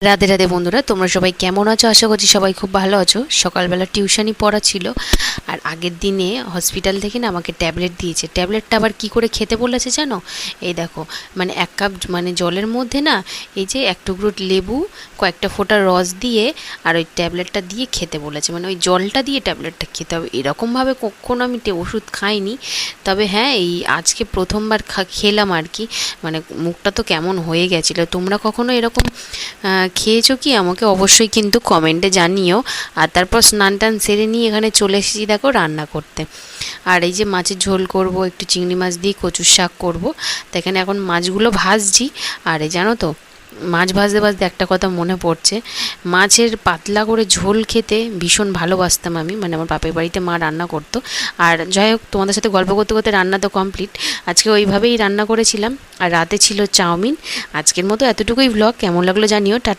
রাধে রাধে বন্ধুরা, তোমরা সবাই কেমন আছো? আশা করছি সবাই খুব ভালো আছো। সকালবেলা টিউশনি পড়া ছিল, আর আগের দিনে হসপিটাল থেকে না আমাকে ট্যাবলেট দিয়েছে। ট্যাবলেটটা আবার কি করে খেতে বলেছে জানো? এই দেখো, মানে 1 কাপ মানে জলের মধ্যে না, এই যে এক টুকরো লেবু, কয়েকটা ফোঁটা রস দিয়ে আর ওই ট্যাবলেটটা দিয়ে খেতে বলেছে। মানে ওই জলটা দিয়ে ট্যাবলেটটা খেতে হবে। এরকমভাবে কখনো আমি ওষুধ খাইনি, তবে হ্যাঁ এই আজকে প্রথমবার খেলাম আর কি। মানে মুখটা তো কেমন হয়ে গেছিলো। তোমরা কখনো এরকম খেয়েছো কি? আমাকে অবশ্যই কিন্তু কমেন্টে জানিও। আর তারপর স্নান টান সেরে নিয়ে এখানে চলে এসেছি দেখো রান্না করতে। আর এই যে মাছের ঝোল করব, একটু চিংড়ি মাছ দিয়ে কচুর শাক করব। তো এখানে এখন মাছগুলো ভাজছি। আর এই জানো তো, মাছ ভাজতে ভাজতে একটা কথা মনে পড়ছে। মাছের পাতলা করে ঝোল খেতে ভীষণ ভালোবাসতাম আমি। মানে আমার বাপের বাড়িতে মা রান্না করতো। আর যাই হোক, তোমাদের সাথে গল্প করতে করতে রান্না তো কমপ্লিট। আজকে ওইভাবেই রান্না করেছিলাম। আর রাতে ছিল চাউমিন। আজকের মতো এতটুকুই ভ্লগ। কেমন লাগলো জানিও। টাটা।